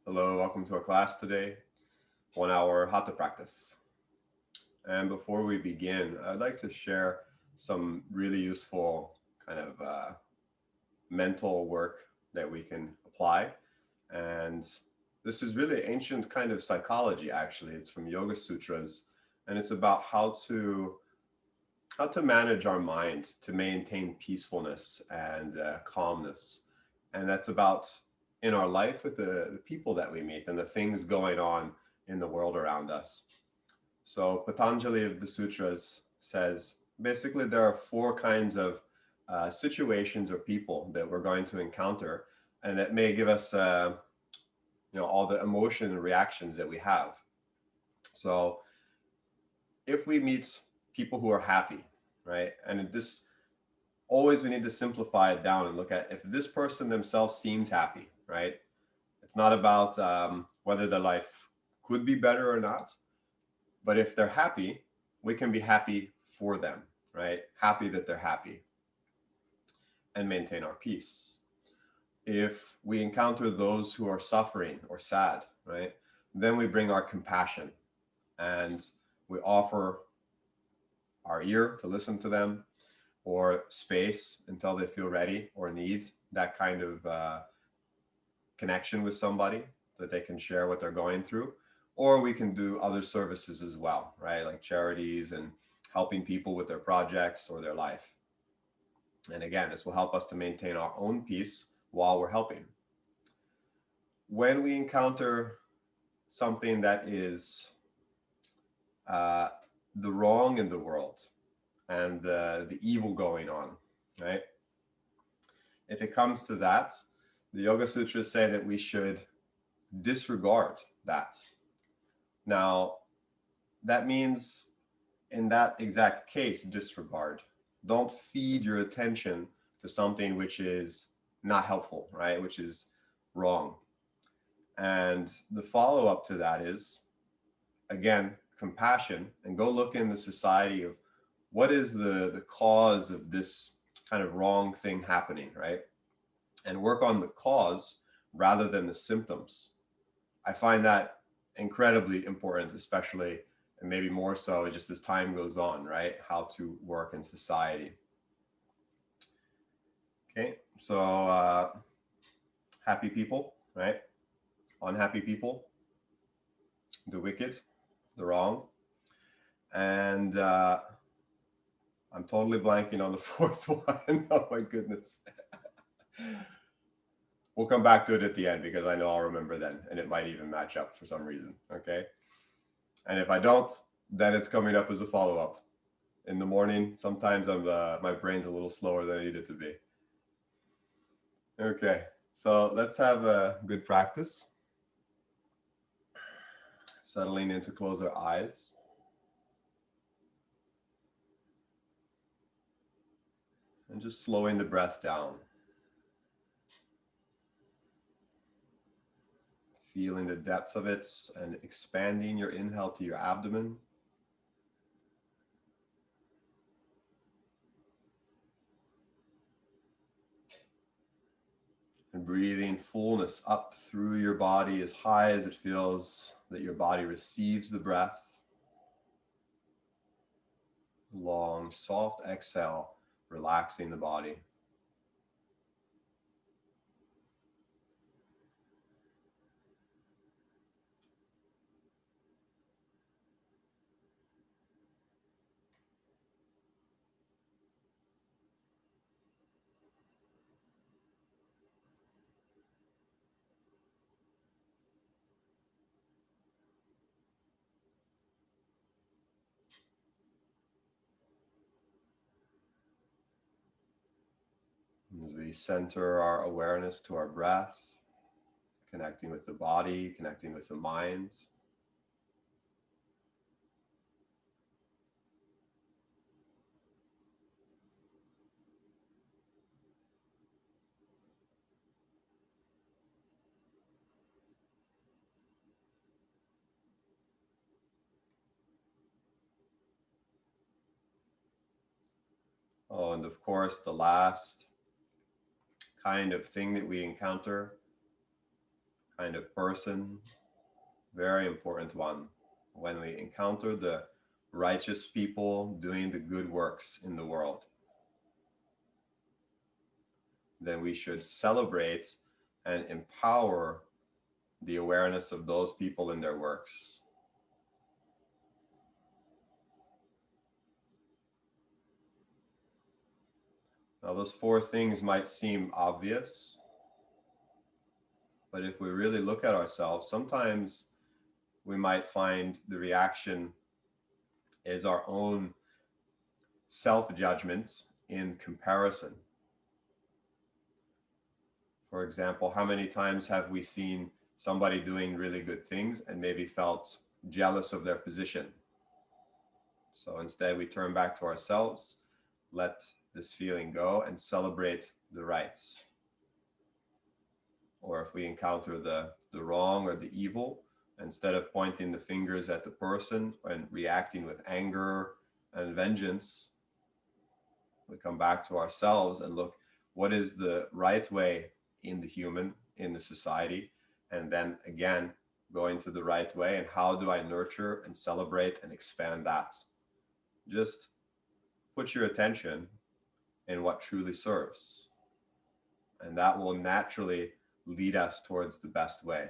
Hello, welcome to our class today, 1 hour Hatha practice. And before we begin, I'd like to share some really useful kind of mental work that we can apply. And this is really ancient kind of psychology, actually. It's from Yoga Sutras, and it's about how to manage our mind to maintain peacefulness and calmness. And that's about in our life with the people that we meet and the things going on in the world around us. So Patanjali of the Sutras says basically there are four kinds of situations or people that we're going to encounter, and that may give us all the emotion and reactions that we have. So if we meet people who are happy, right, and this always we need to simplify it down and look at if this person themselves seems happy, right? It's not about whether their life could be better or not, but if they're happy, we can be happy for them, right? Happy that they're happy and maintain our peace. If we encounter those who are suffering or sad, right, then we bring our compassion and we offer our ear to listen to them, or space until they feel ready or need that kind of connection with somebody that they can share what they're going through. Or we can do other services as well, right? Like charities and helping people with their projects or their life. And again, this will help us to maintain our own peace while we're helping. When we encounter something that is the wrong in the world and the evil going on, right? If it comes to that, the Yoga Sutras say that we should disregard that. Now, that means in that exact case, disregard. Don't feed your attention to something which is not helpful, right? Which is wrong. And the follow up to that is, again, compassion, and go look in the society of what is the cause of this kind of wrong thing happening, right? And work on the cause rather than the symptoms. I find that incredibly important, especially and maybe more so just as time goes on, right? How to work in society. Okay, so happy people, right? Unhappy people, the wicked, the wrong, and I'm totally blanking on the fourth one. Oh my goodness. We'll come back to it at the end because I know I'll remember then, and it might even match up for some reason. Okay. And if I don't, then it's coming up as a follow up. In the morning, sometimes my brain's a little slower than I need it to be. Okay. So let's have a good practice. Settling in to close our eyes. And just slowing the breath down. Feeling the depth of it and expanding your inhale to your abdomen. And breathing fullness up through your body as high as it feels that your body receives the breath. Long, soft exhale, relaxing the body. As we center our awareness to our breath, connecting with the body, connecting with the mind. Oh, and of course, the last kind of thing that we encounter kind of person, very important one. When we encounter the righteous people doing the good works in the world, then we should celebrate and empower the awareness of those people in their works. Now, those four things might seem obvious, but if we really look at ourselves, sometimes we might find the reaction is our own self-judgment in comparison. For example, how many times have we seen somebody doing really good things and maybe felt jealous of their position? So instead, we turn back to ourselves, let this feeling go, and celebrate the rights. Or if we encounter the wrong or the evil, instead of pointing the fingers at the person and reacting with anger and vengeance, we come back to ourselves and look, what is the right way in the human, in the society? And then again, going to the right way, and how do I nurture and celebrate and expand that? Just put your attention in what truly serves, and that will naturally lead us towards the best way.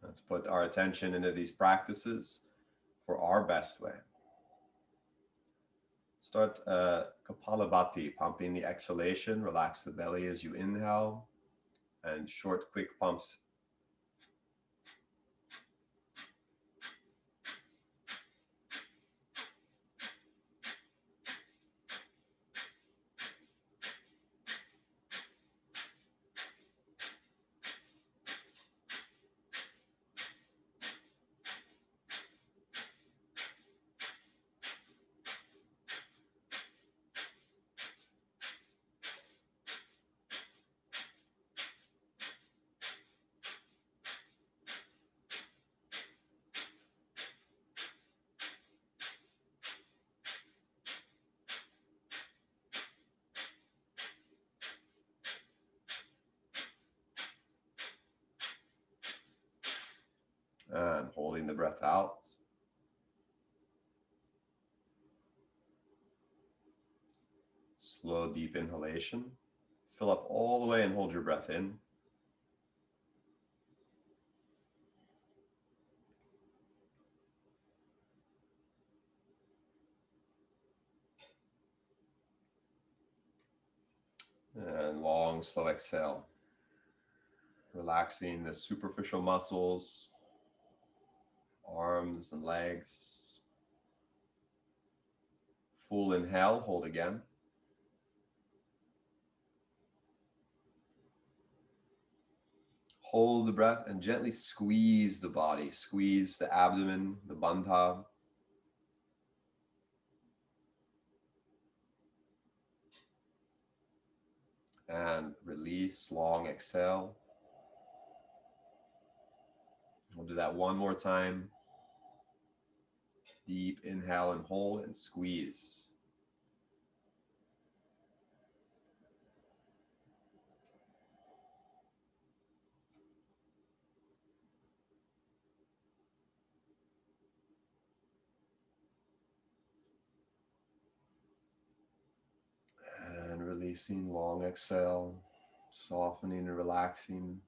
Let's put our attention into these practices for our best way. Start Kapalabhati, pumping the exhalation. Relax the belly as you inhale, and short, quick pumps. And holding the breath out. Slow, deep inhalation. Fill up all the way and hold your breath in. And long, slow exhale. Relaxing the superficial muscles, arms and legs. Full inhale, hold again. Hold the breath and gently squeeze the body. Squeeze the abdomen, the bandha. And release, long exhale. We'll do that one more time. Deep inhale and hold and squeeze. And releasing, long exhale, softening and relaxing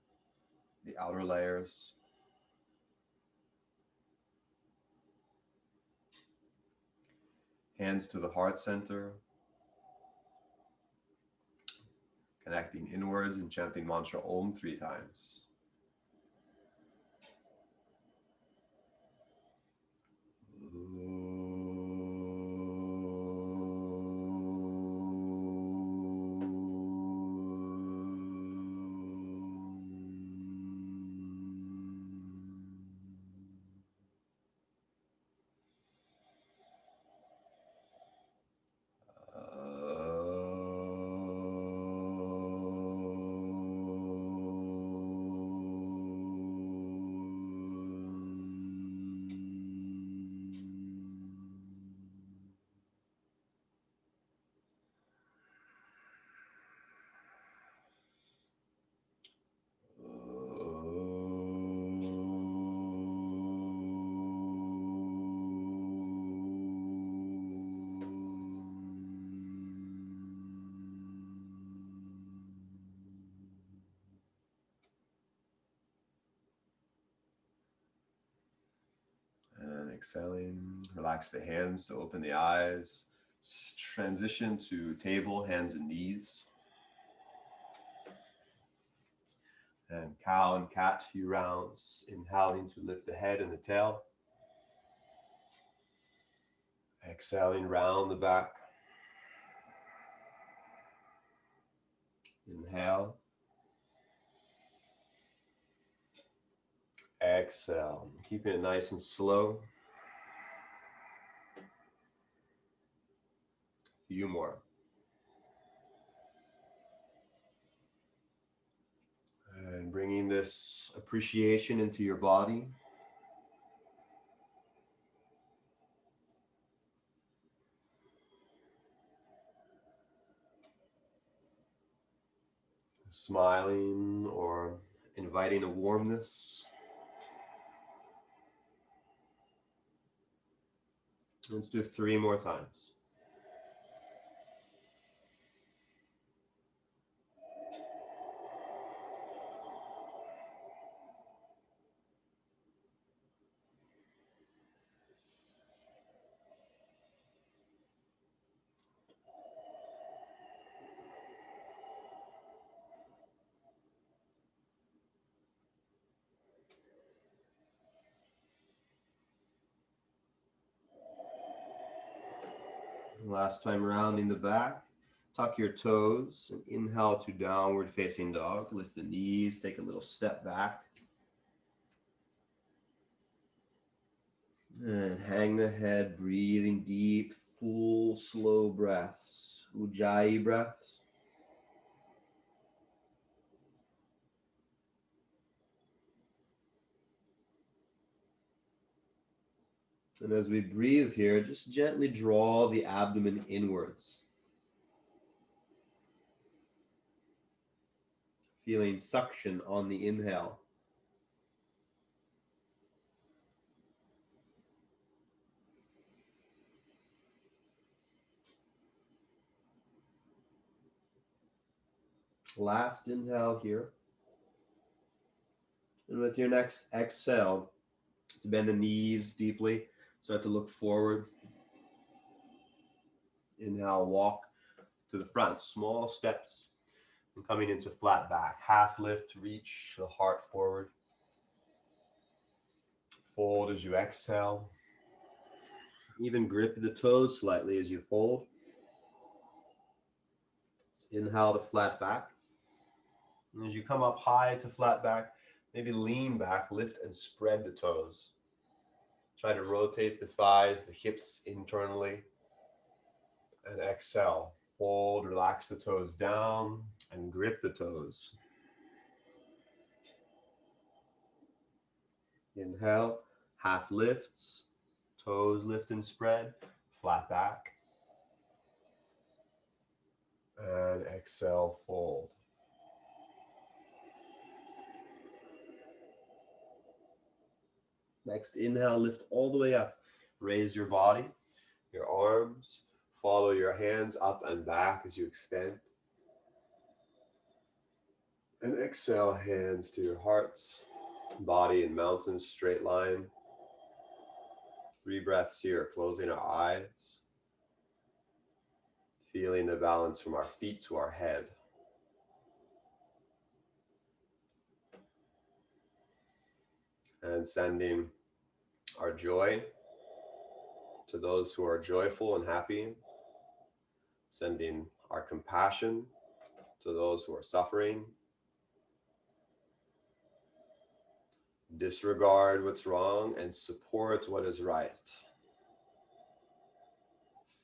the outer layers. Hands to the heart center. Connecting inwards and chanting mantra Om 3 times. Exhaling, relax the hands, so open the eyes. Transition to table, hands and knees. And cow and cat, few rounds. Inhaling to lift the head and the tail. Exhaling, round the back. Inhale. Exhale. Keeping it nice and slow. A few more. And bringing this appreciation into your body. Smiling or inviting a warmness. Let's do 3 more times. Last time, rounding the back. Tuck your toes and inhale to downward facing dog. Lift the knees, take a little step back. And hang the head, breathing deep, full, slow breaths. Ujjayi breaths. And as we breathe here, just gently draw the abdomen inwards. Feeling suction on the inhale. Last inhale here. And with your next exhale, to bend the knees deeply, start to look forward. Inhale, walk to the front, small steps. And coming into flat back, half lift, reach the heart forward. Fold as you exhale. Even grip the toes slightly as you fold. Inhale to flat back. And as you come up high to flat back, maybe lean back, lift and spread the toes. Try to rotate the thighs, the hips internally. And exhale. Fold, relax the toes down and grip the toes. Inhale, half lifts, toes lift and spread, flat back. And exhale, fold. Next, inhale, lift all the way up. Raise your body, your arms. Follow your hands up and back as you extend. And exhale, hands to your hearts. Body in mountains, straight line. 3 breaths here, closing our eyes. Feeling the balance from our feet to our head. And sending our joy to those who are joyful and happy. Sending our compassion to those who are suffering. Disregard what's wrong and support what is right.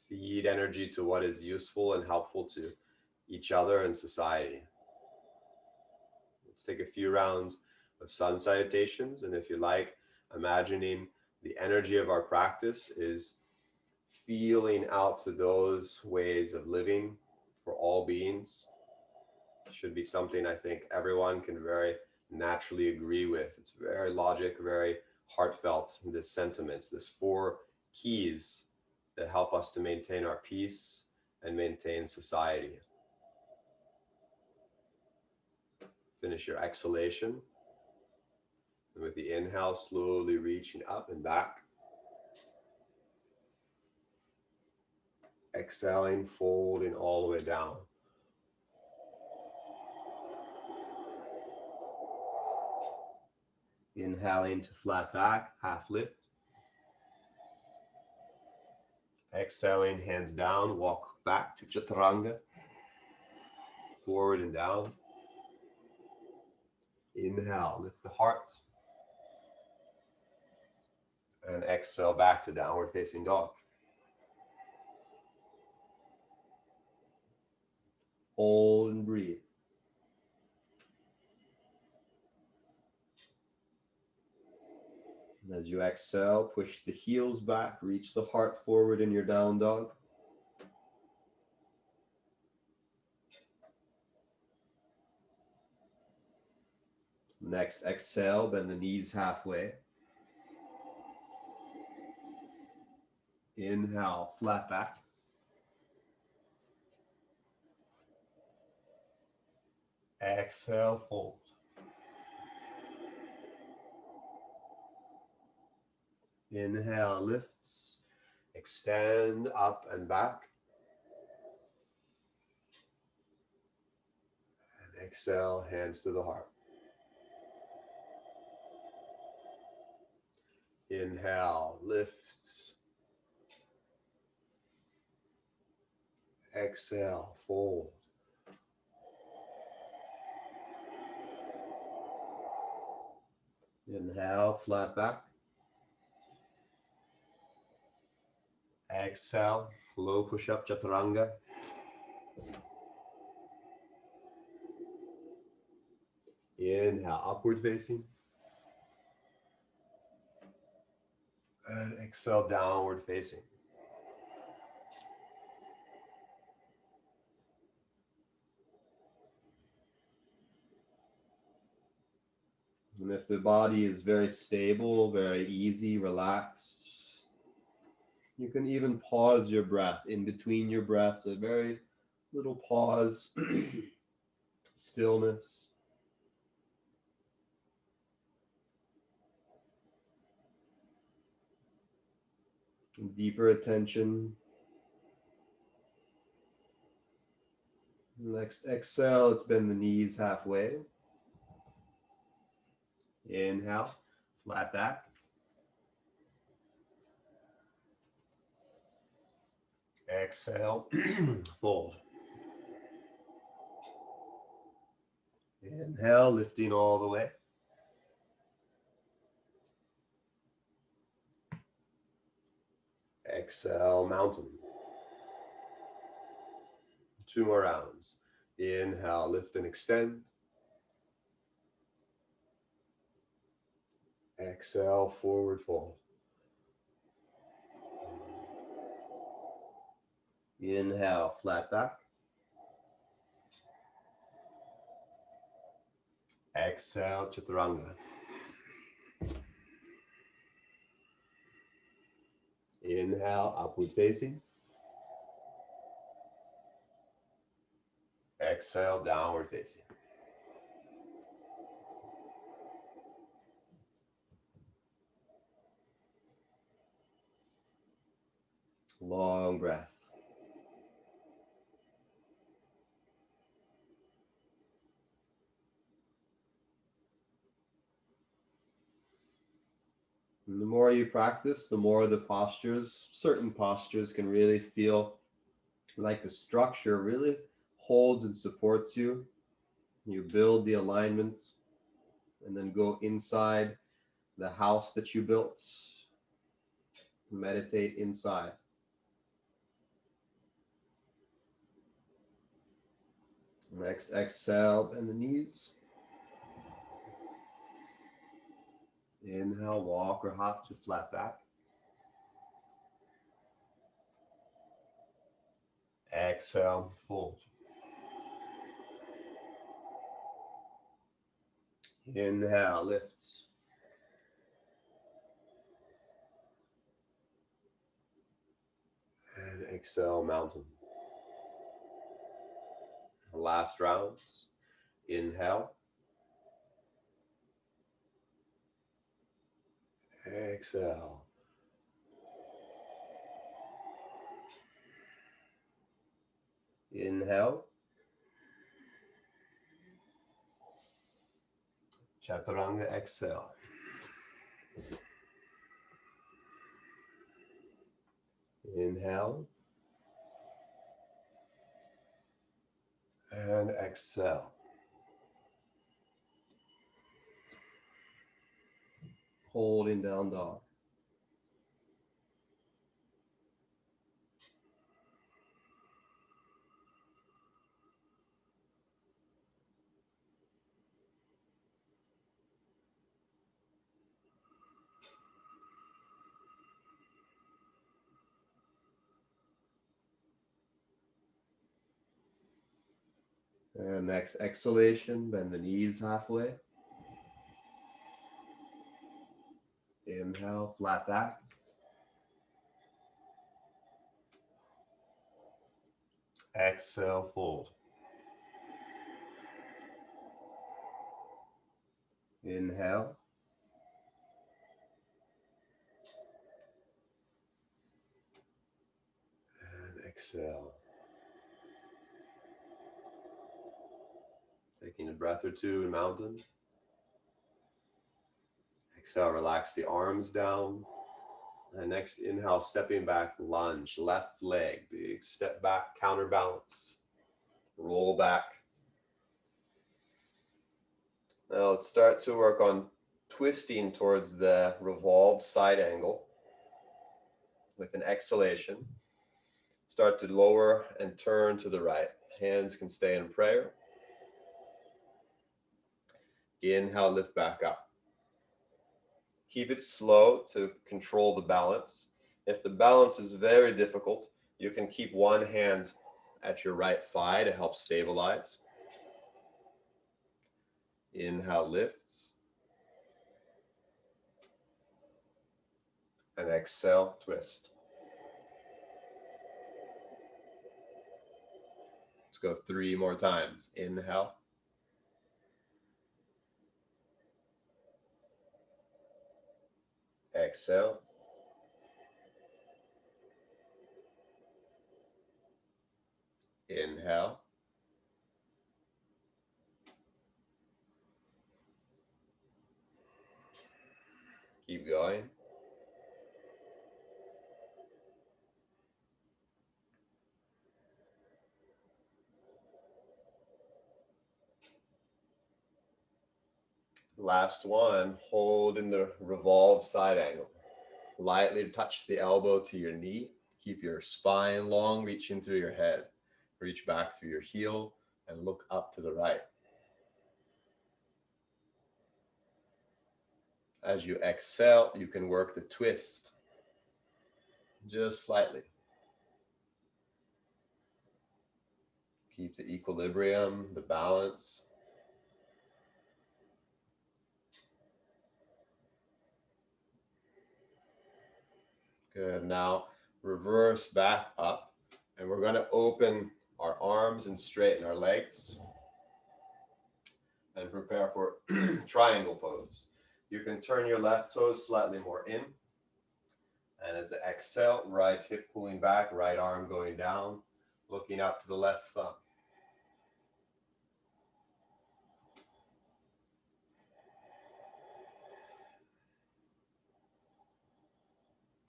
Feed energy to what is useful and helpful to each other and society. Let's take a few rounds of sun salutations, and if you like, imagining the energy of our practice is feeling out to those ways of living for all beings. It should be something I think everyone can very naturally agree with. It's very logic, very heartfelt, this sentiments, this 4 keys that help us to maintain our peace and maintain society. Finish your exhalation. And with the inhale, slowly reaching up and back. Exhaling, folding all the way down. Inhaling to flat back, half lift. Exhaling, hands down, walk back to chaturanga. Forward and down. Inhale, lift the heart. And exhale back to downward facing dog. Hold and breathe. And as you exhale, push the heels back, reach the heart forward in your down dog. Next exhale, bend the knees halfway. Inhale, flat back. Exhale, fold. Inhale, lifts. Extend up and back. And exhale, hands to the heart. Inhale, lifts. Exhale, fold. Inhale, flat back. Exhale, low push-up chaturanga. Inhale, upward facing. And exhale, downward facing. And if the body is very stable, very easy, relaxed, you can even pause your breath in between your breaths, a very little pause, stillness. Deeper attention. Next exhale, let's bend the knees halfway. Inhale, flat back. Exhale, fold. Inhale, lifting all the way. Exhale, mountain. 2 more rounds. Inhale, lift and extend. Exhale, forward fold. Inhale, flat back. Exhale, chaturanga. Inhale, upward facing. Exhale, downward facing. Long breath. And the more you practice, the more the postures, certain postures can really feel like the structure really holds and supports you. You build the alignment and then go inside the house that you built. Meditate inside. Next exhale, bend the knees. Inhale, walk or hop to flat back. Exhale, fold. Inhale, lifts. And exhale, mountain. Last rounds. Inhale. Exhale. Inhale. Chaturanga, exhale. Inhale. And exhale. Holding down dog. And next exhalation, bend the knees halfway. Inhale, flat back. Exhale, fold. Inhale. And exhale. Taking a breath or two in mountain. Exhale, relax the arms down. And next inhale, stepping back, lunge, left leg, big step back, counterbalance. Roll back. Now let's start to work on twisting towards the revolved side angle. With an exhalation, start to lower and turn to the right. Hands can stay in prayer. Inhale, lift back up. Keep it slow to control the balance. If the balance is very difficult, you can keep one hand at your right thigh to help stabilize. Inhale, lifts. And exhale, twist. Let's go 3 more times. Inhale. Exhale. Inhale. Keep going. Last one, hold in the revolved side angle. Lightly touch the elbow to your knee. Keep your spine long, reaching through your head. Reach back through your heel and look up to the right. As you exhale, you can work the twist just slightly. Keep the equilibrium, the balance. Good. Now reverse back up, and we're going to open our arms and straighten our legs and prepare for triangle pose. You can turn your left toes slightly more in. And as I exhale, right hip pulling back, right arm going down, looking up to the left thumb.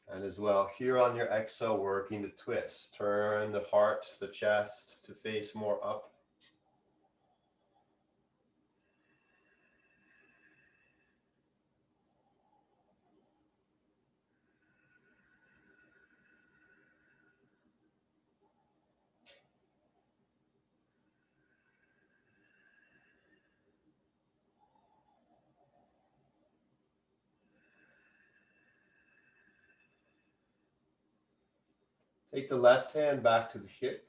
And as well, here on your exhale, working the twist. Turn the heart, the chest to face more up. Take the left hand back to the hip.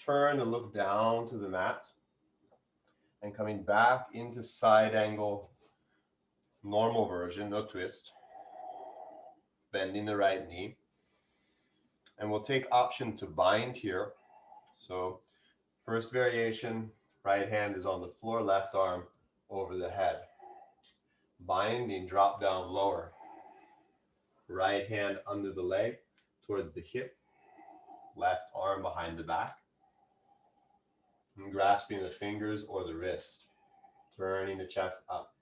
Turn and look down to the mat. And coming back into side angle, normal version, no twist. Bending the right knee. And we'll take option to bind here. So first variation, right hand is on the floor, left arm over the head. Binding, drop down lower. Right hand under the leg towards the hip. Left arm behind the back. grasping the fingers or the wrist, turning the chest up.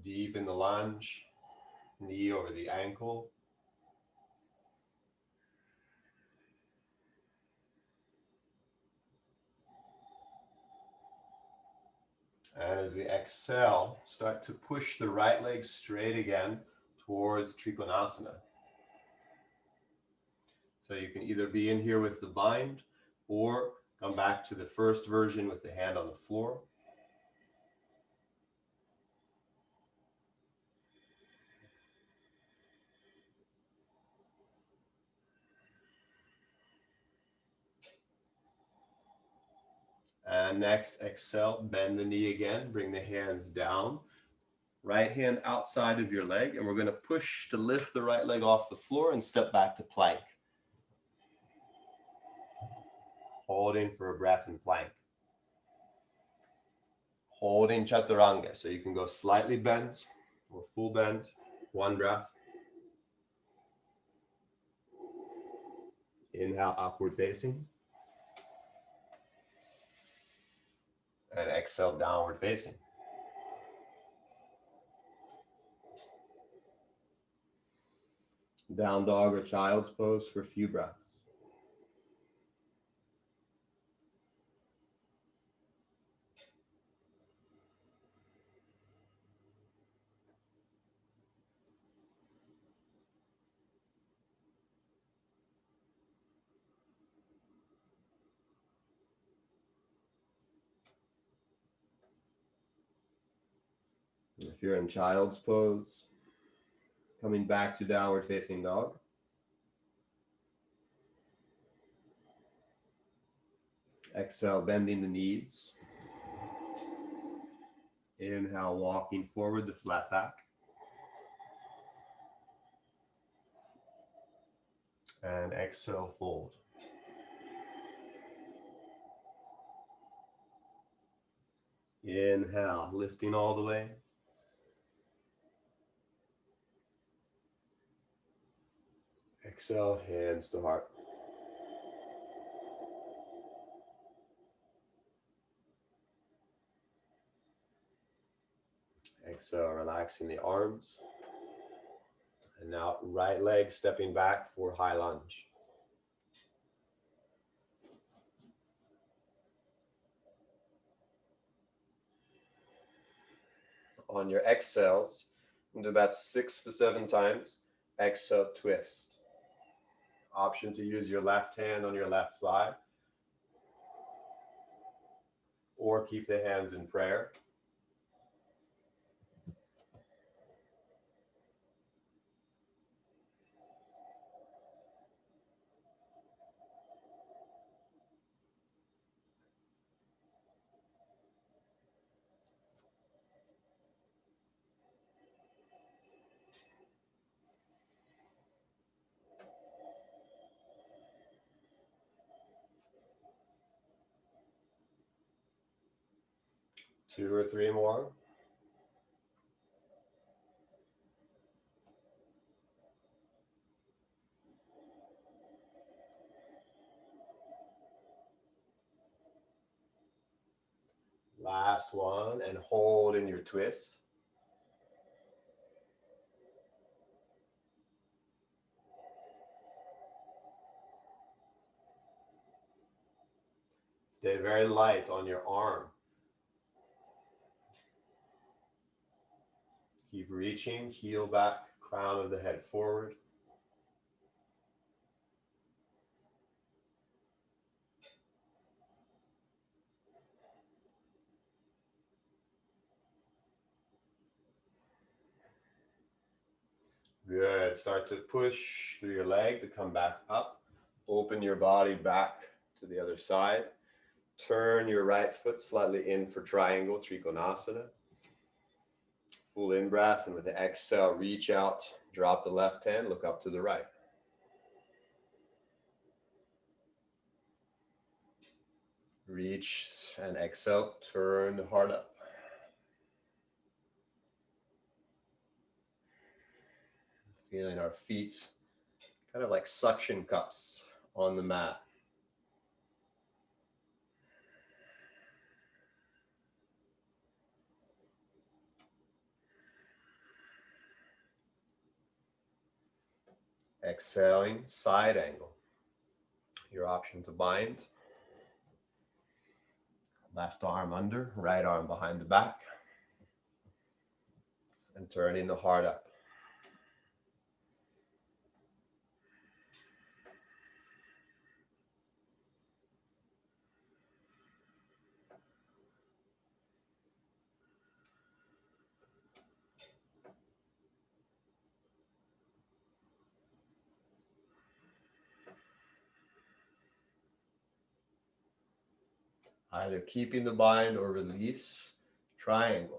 Deep in the lunge, knee over the ankle. And as we exhale, start to push the right leg straight again towards Trikonasana. So you can either be in here with the bind or come back to the first version with the hand on the floor. And next, exhale, bend the knee again, bring the hands down. Right hand outside of your leg, and we're going to push to lift the right leg off the floor and step back to plank. Holding for a breath in plank. Holding chaturanga, so you can go slightly bent or full bent. One breath. Inhale, upward facing. And exhale, downward facing. Down dog or child's pose for a few breaths. If you're in child's pose, coming back to downward facing dog. Exhale, bending the knees. Inhale, walking forward to flat back. And exhale, fold. Inhale, lifting all the way. Exhale, hands to heart. Exhale, relaxing the arms. And now right leg stepping back for high lunge. On your exhales, do about 6 to 7 times. Exhale, twist. Option to use your left hand on your left thigh, or keep the hands in prayer. Two or three more. Last one, and hold in your twist. Stay very light on your arm. Keep reaching, heel back, crown of the head forward. Good. Start to push through your leg to come back up. Open your body back to the other side. Turn your right foot slightly in for triangle, Trikonasana. Full in breath, and with the exhale, reach out, drop the left hand, look up to the right. Reach and exhale, turn the heart up. Feeling our feet kind of like suction cups on the mat. Exhaling, side angle. Your option to bind. Left arm under, right arm behind the back. And turning the heart up. Either keeping the bind or release, triangle.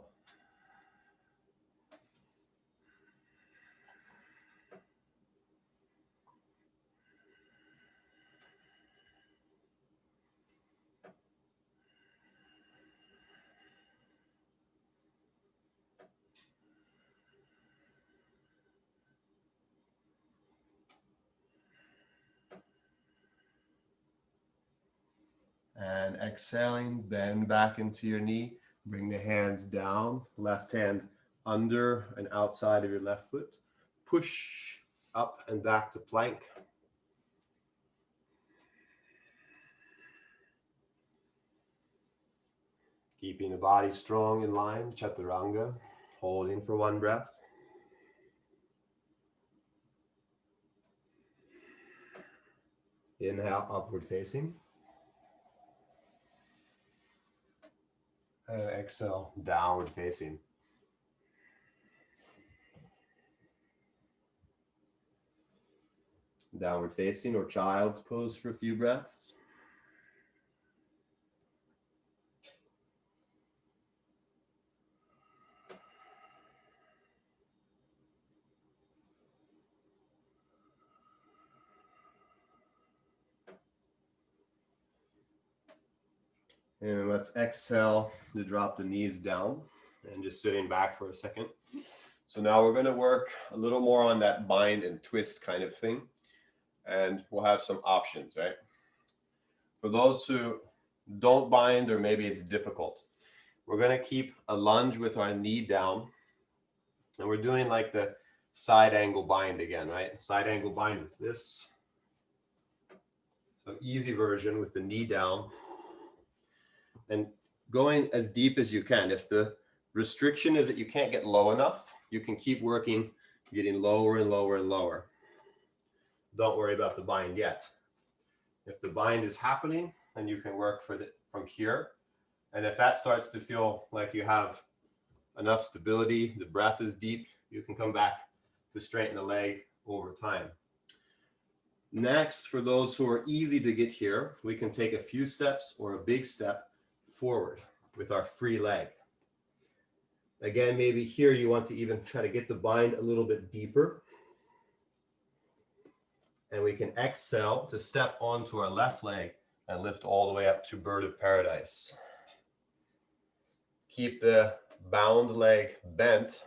And exhaling, bend back into your knee. Bring the hands down, left hand under and outside of your left foot. Push up and back to plank. Keeping the body strong in line, chaturanga, holding for one breath. Inhale, upward facing. And exhale, downward facing. Downward facing or child's pose for a few breaths. And let's exhale to drop the knees down and just sitting back for a second. So now we're going to work a little more on that bind and twist kind of thing. And we'll have some options, right? For those who don't bind or maybe it's difficult, we're going to keep a lunge with our knee down. And we're doing like the side angle bind again, right? Side angle bind is this. So easy version with the knee down. And going as deep as you can. If the restriction is that you can't get low enough, you can keep working, getting lower and lower and lower. Don't worry about the bind yet. If the bind is happening, then you can work from here. And if that starts to feel like you have enough stability, the breath is deep, you can come back to straighten the leg over time. Next, for those who are easy to get here, we can take a few steps or a big step forward with our free leg. Again, maybe here you want to even try to get the bind a little bit deeper. And we can exhale to step onto our left leg and lift all the way up to bird of paradise. Keep the bound leg bent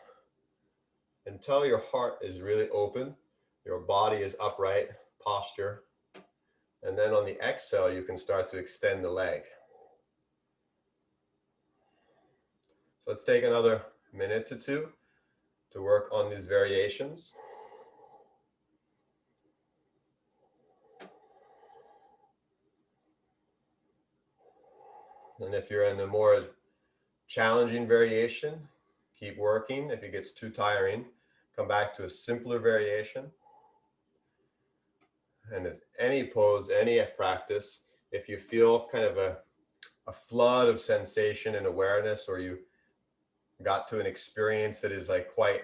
until your heart is really open, your body is upright, posture. And then on the exhale, you can start to extend the leg. So let's take another minute to two to work on these variations. And if you're in the more challenging variation, keep working. If it gets too tiring, come back to a simpler variation. And if any pose, any practice, if you feel kind of a flood of sensation and awareness, or you got to an experience that is like quite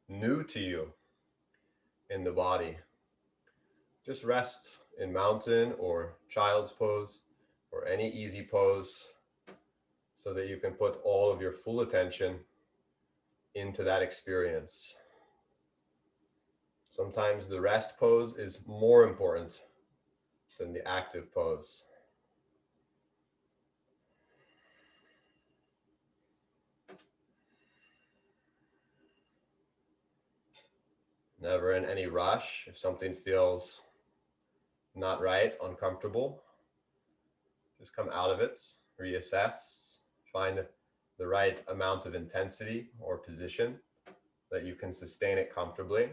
new to you in the body, just rest in mountain or child's pose or any easy pose so that you can put all of your full attention into that experience. Sometimes the rest pose is more important than the active pose. Never in any rush. If something feels not right, uncomfortable, just come out of it, reassess, find the right amount of intensity or position that you can sustain it comfortably.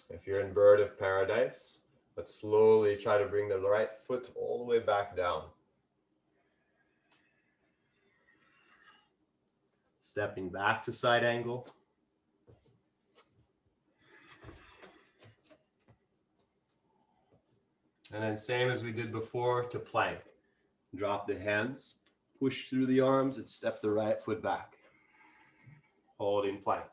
If you're in bird of paradise, but slowly try to bring the right foot all the way back down. Stepping back to side angle. And then same as we did before to plank. Drop the hands, push through the arms, and step the right foot back. Holding plank.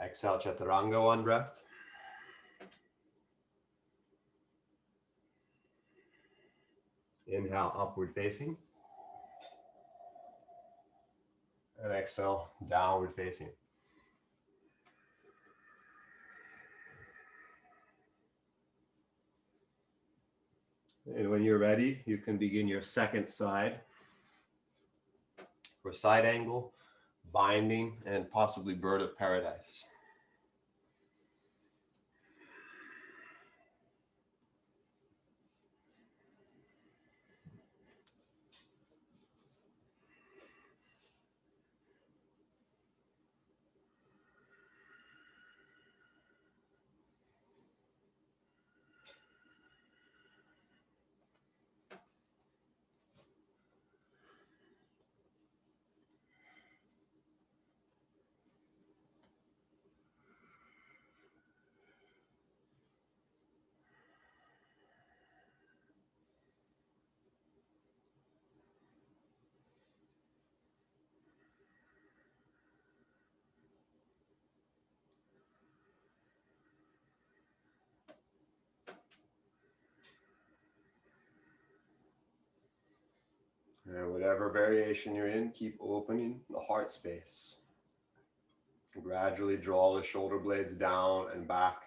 Exhale, chaturanga, one breath. Inhale, upward facing. And exhale, downward facing. And when you're ready, you can begin your second side. For side angle, binding, and possibly bird of paradise. And whatever variation you're in, keep opening the heart space. Gradually draw the shoulder blades down and back.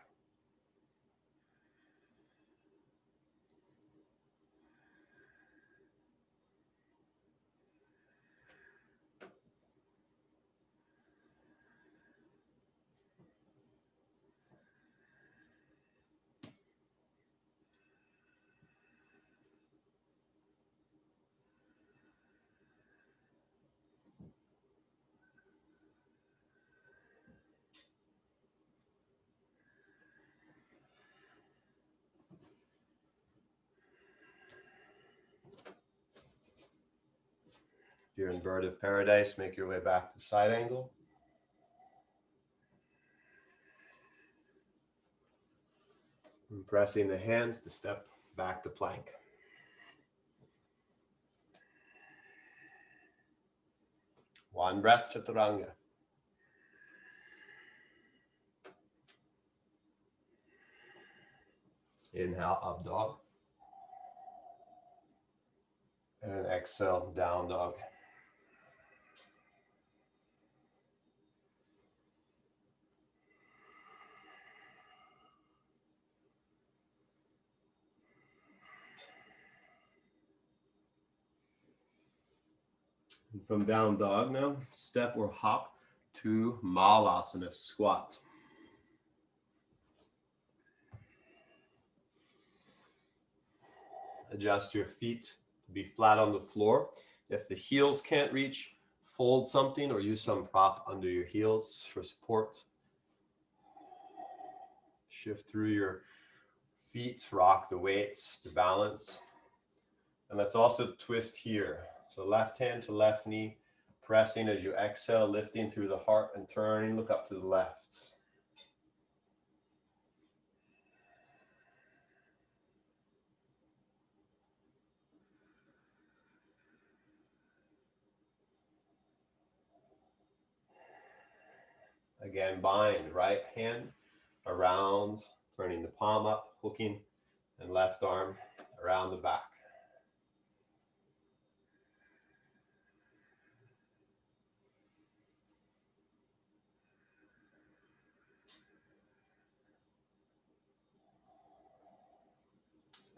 If you're in bird of paradise, make your way back to side angle. And pressing the hands to step back to plank. One breath, chaturanga. Inhale, up dog. And exhale, down dog. And from down dog now, step or hop to Malasana, squat. Adjust your feet to be flat on the floor. If the heels can't reach, fold something or use some prop under your heels for support. Shift through your feet, rock the weights to balance. And let's also twist here. So left hand to left knee, pressing as you exhale, lifting through the heart and turning, look up to the left. Again, bind right hand around, turning the palm up, hooking, and left arm around the back.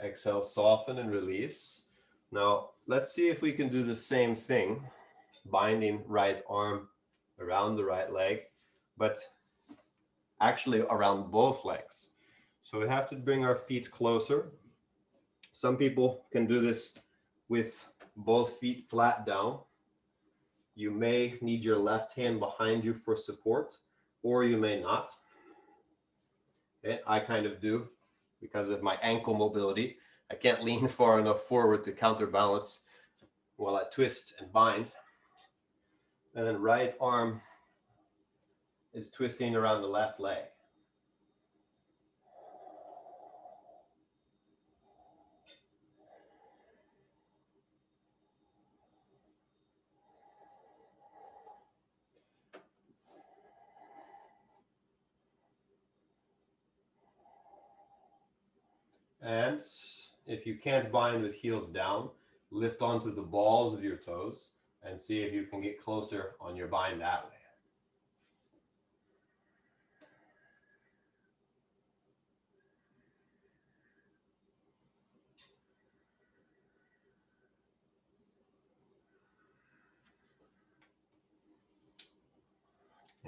Exhale, soften and release. Now, let's see if we can do the same thing, binding right arm around the right leg, but actually around both legs. So we have to bring our feet closer. Some people can do this with both feet flat down. You may need your left hand behind you for support, or you may not. Okay, I kind of do because of my ankle mobility. I can't lean far enough forward to counterbalance while I twist and bind. And then right arm is twisting around the left leg. And if you can't bind with heels down, lift onto the balls of your toes and see if you can get closer on your bind that way.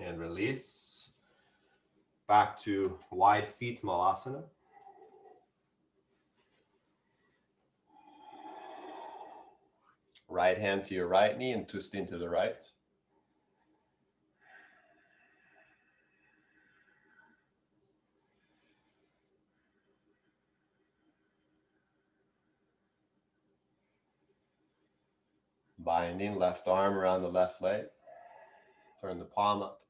And release. Back to wide feet Malasana. Right hand to your right knee and twist into the right. Binding left arm around the left leg. Turn the palm up.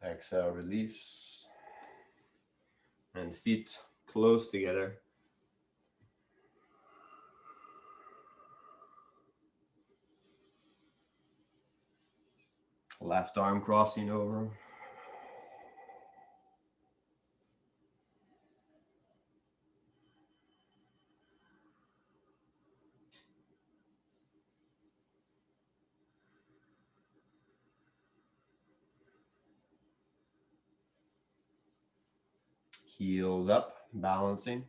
Exhale, release. And feet close together. Left arm crossing over. Heels up, balancing.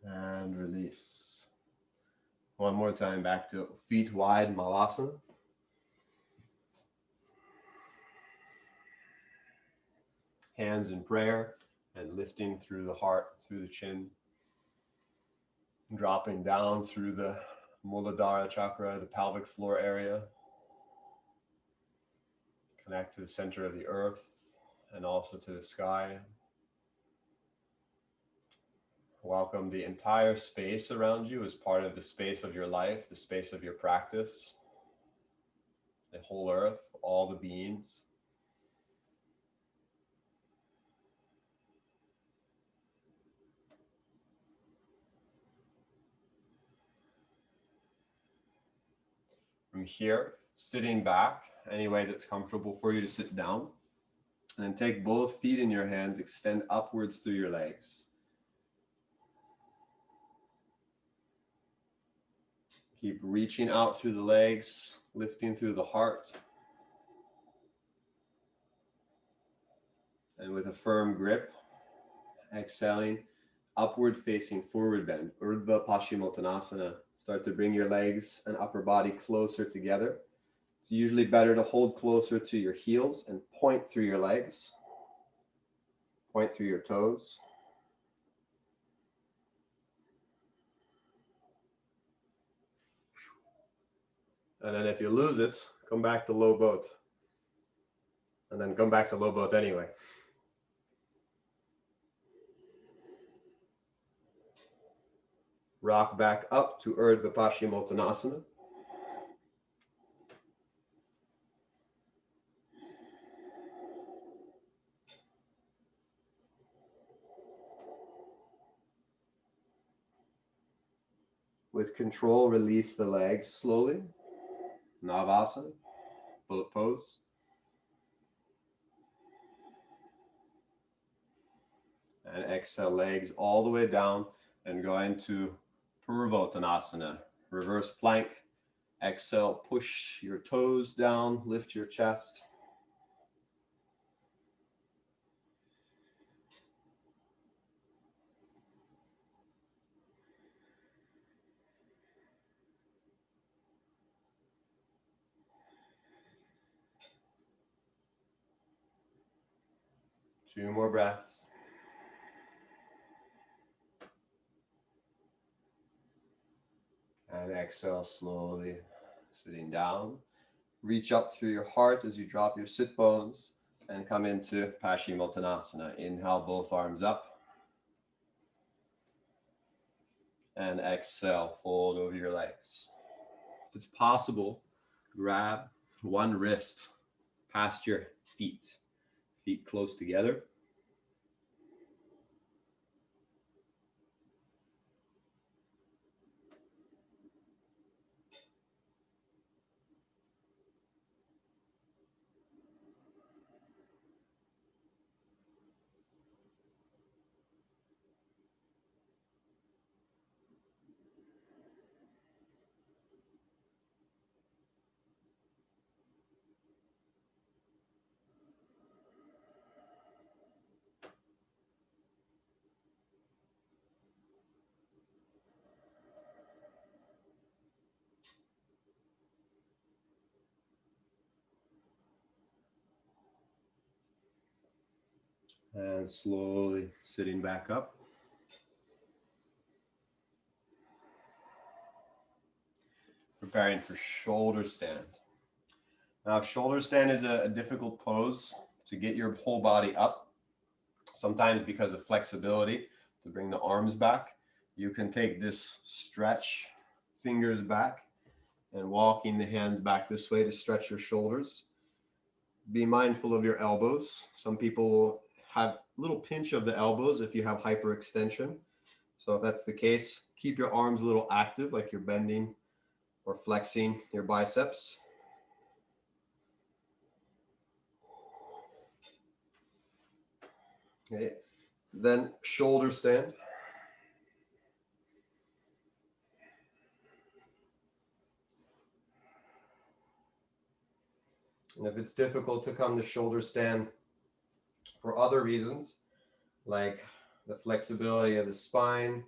And release. One more time, back to feet wide Malasana. Hands in prayer and lifting through the heart, through the chin. Dropping down through the Muladhara chakra, the pelvic floor area. Connect to the center of the earth and also to the sky. Welcome the entire space around you as part of the space of your life, the space of your practice. The whole earth, all the beings. From here, sitting back, any way that's comfortable for you to sit down. And then take both feet in your hands, extend upwards through your legs. Keep reaching out through the legs, lifting through the heart. And with a firm grip, exhaling, upward facing forward bend, Urdhva Pashmi Multanasana. Start to bring your legs and upper body closer together. It's usually better to hold closer to your heels and point through your legs. Point through your toes. And then if you lose it, come back to low boat. And then come back to low boat anyway. Rock back up to Urdhva Pashmi Multanasana. With control, release the legs slowly. Navasana, bullet pose. And exhale, legs all the way down and go into Purvo Tanasana, reverse plank. Exhale, push your toes down, lift your chest. Two more breaths. And exhale slowly, sitting down. Reach up through your heart as you drop your sit bones and come into Pashmi Multanasana. Inhale, both arms up. And exhale, fold over your legs. If it's possible, grab one wrist past your feet. Feet close together. And slowly sitting back up. Preparing for shoulder stand. Now, if shoulder stand is a difficult pose to get your whole body up, sometimes because of flexibility to bring the arms back, you can take this stretch, fingers back, and walking the hands back this way to stretch your shoulders. Be mindful of your elbows. Some people have a little pinch of the elbows if you have hyperextension. So if that's the case, keep your arms a little active, like you're bending or flexing your biceps. Okay, then shoulder stand. And if it's difficult to come to shoulder stand for other reasons, like the flexibility of the spine,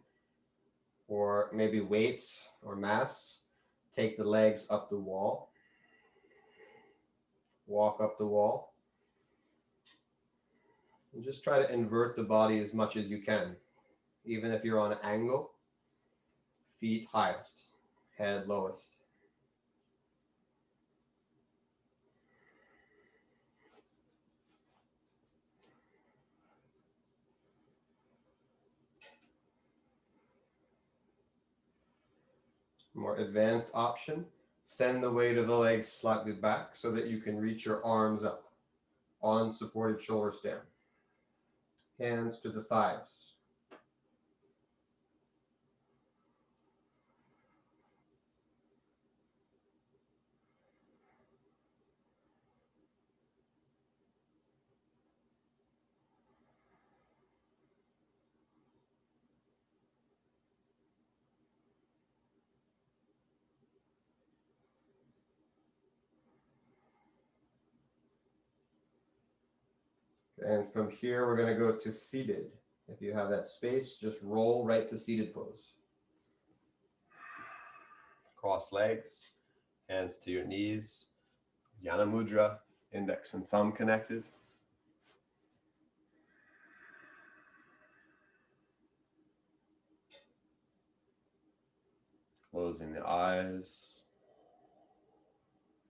or maybe weights or mass, take the legs up the wall. Walk up the wall. And just try to invert the body as much as you can. Even if you're on an angle, feet highest, head lowest. More advanced option, send the weight of the legs slightly back so that you can reach your arms up on supported shoulder stand. Hands to the thighs. And from here, we're going to go to seated. If you have that space, just roll right to seated pose. Cross legs, hands to your knees. Jnana Mudra, index and thumb connected. Closing the eyes.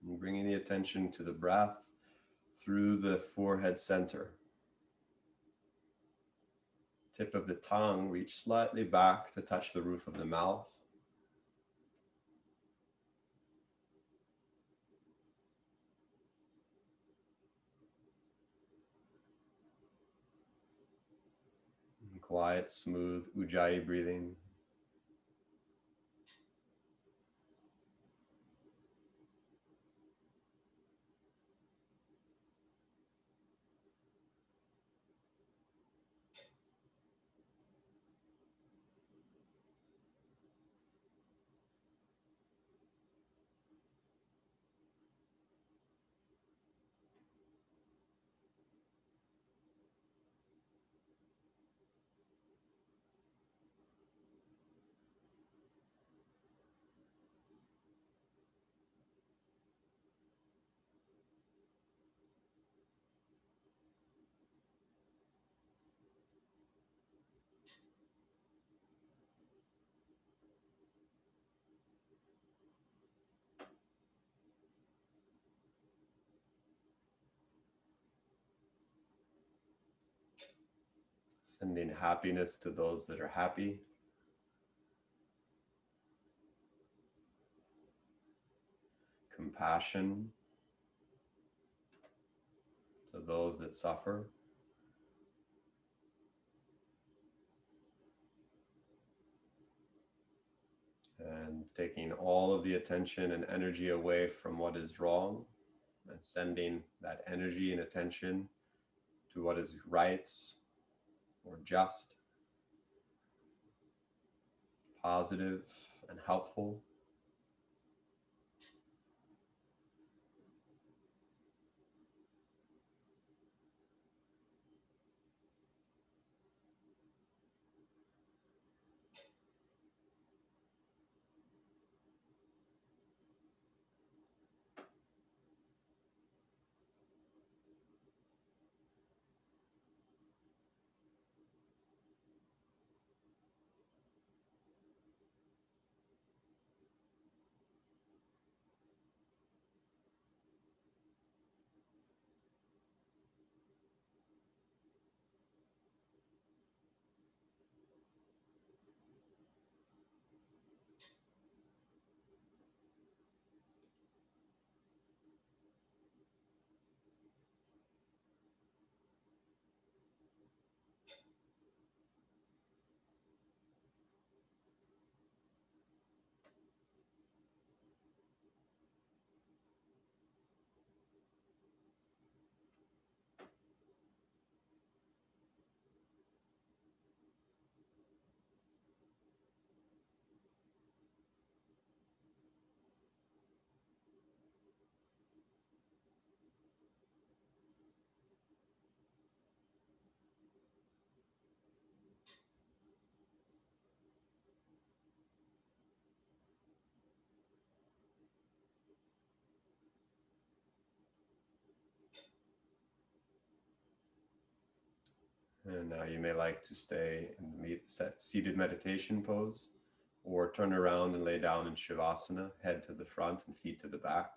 And bringing the attention to the breath through the forehead center. Tip of the tongue reach slightly back to touch the roof of the mouth. And quiet, smooth Ujjayi breathing. Sending happiness to those that are happy. Compassion to those that suffer. And taking all of the attention and energy away from what is wrong and sending that energy and attention to what is right or just, positive and helpful. And now you may like to stay in the seated meditation pose or turn around and lay down in Shavasana, head to the front and feet to the back.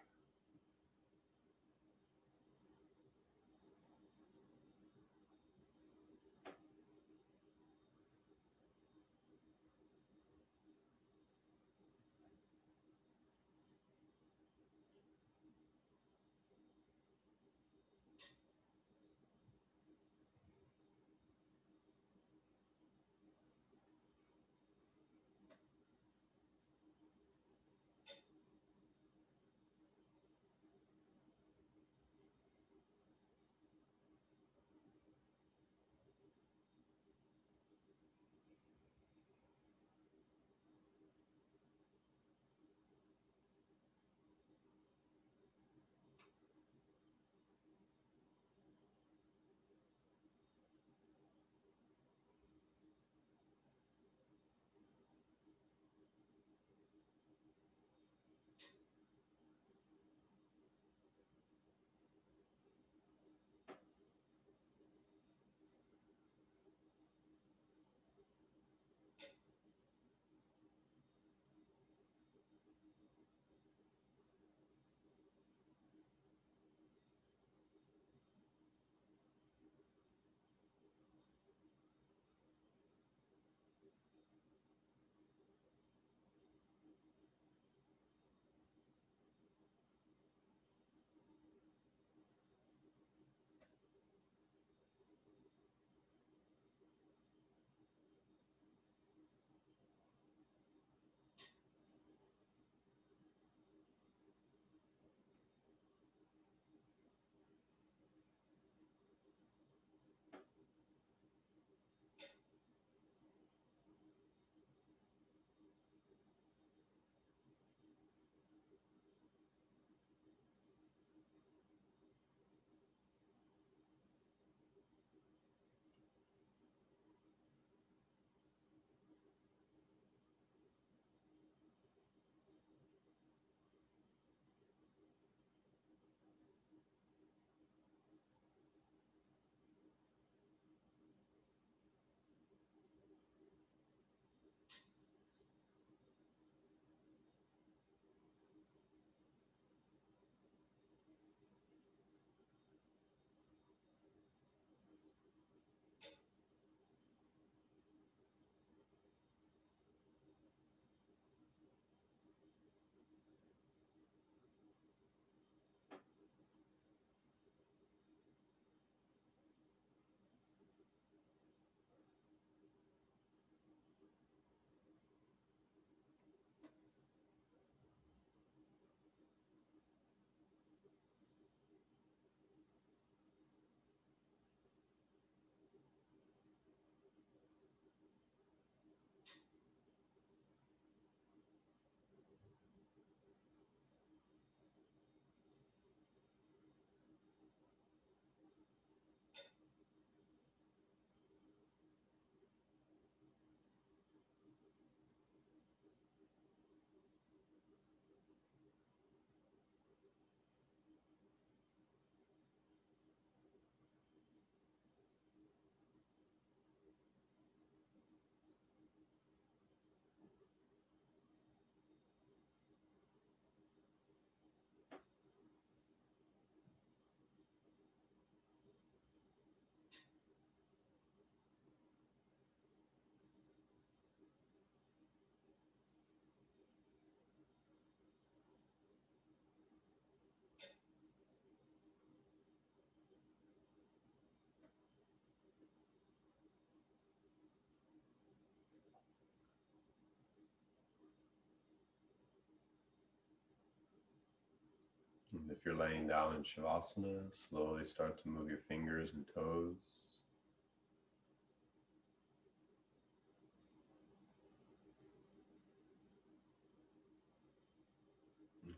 If you're laying down in Shavasana, slowly start to move your fingers and toes.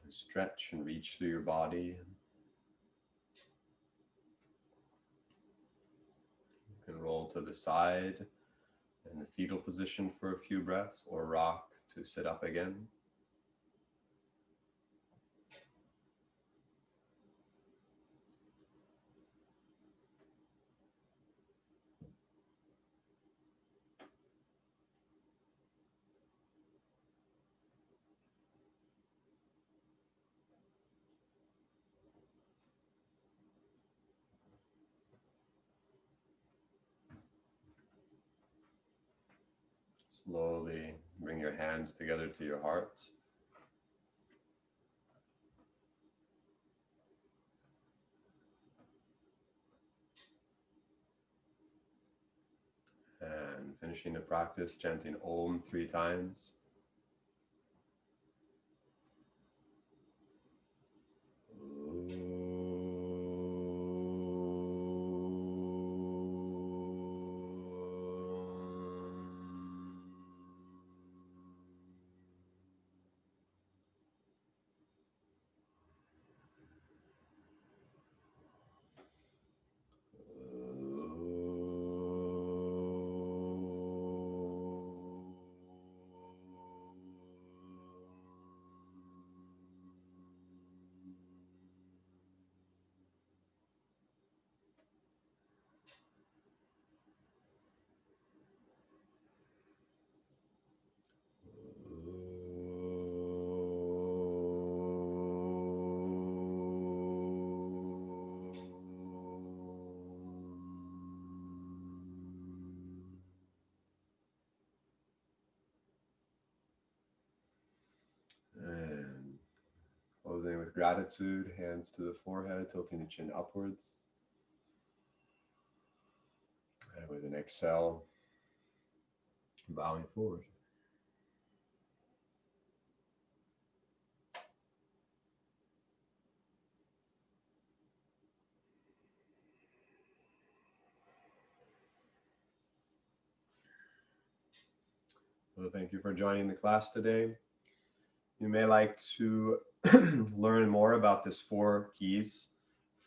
Stretch and reach through your body. You can roll to the side in the fetal position for a few breaths, or rock to sit up again. Slowly bring your hands together to your heart. And finishing the practice, chanting Om 3 times. And closing with gratitude, hands to the forehead, tilting the chin upwards. And with an exhale, bowing forward. So thank you for joining the class today. You may like to learn more about this 4 keys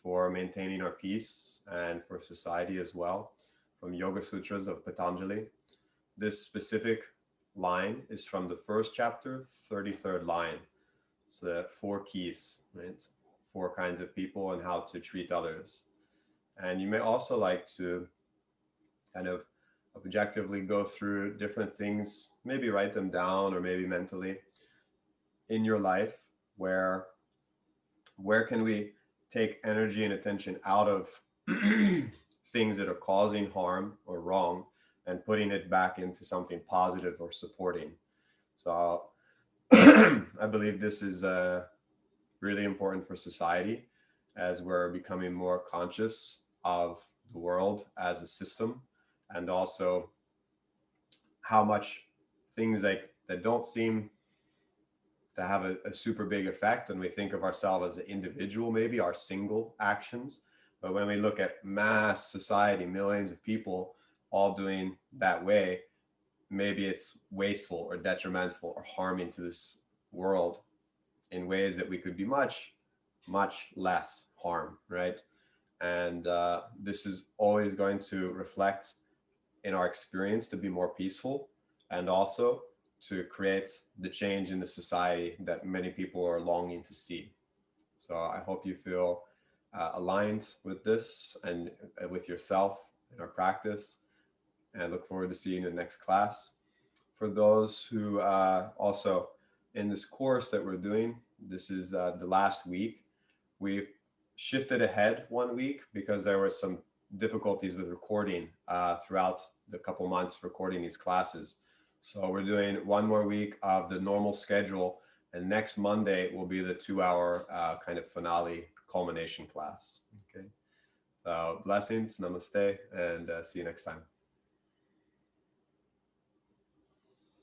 for maintaining our peace and for society as well from Yoga Sutras of Patanjali. This specific line is from the first chapter, 33rd line. So the 4 keys, right? 4 kinds of people and how to treat others. And you may also like to kind of objectively go through different things, maybe write them down or maybe mentally in your life where can we take energy and attention out of things that are causing harm or wrong and putting it back into something positive or supporting. So I believe this is really important for society as we're becoming more conscious of the world as a system, and also how much things like that don't seem to have a super big effect, and we think of ourselves as an individual, maybe our single actions. But when we look at mass society, millions of people all doing that way, maybe it's wasteful or detrimental or harming to this world in ways that we could be much less harm, right? And this is always going to reflect in our experience to be more peaceful, and also to create the change in the society that many people are longing to see. So I hope you feel aligned with this and with yourself in our practice, and look forward to seeing you in the next class. For those who also in this course that we're doing, this is the last week. We've shifted ahead 1 week because there were some difficulties with recording throughout the couple months recording these classes. So we're doing 1 more week of the normal schedule, and next Monday will be the 2-hour kind of finale culmination class. Okay. So blessings, namaste, and see you next time.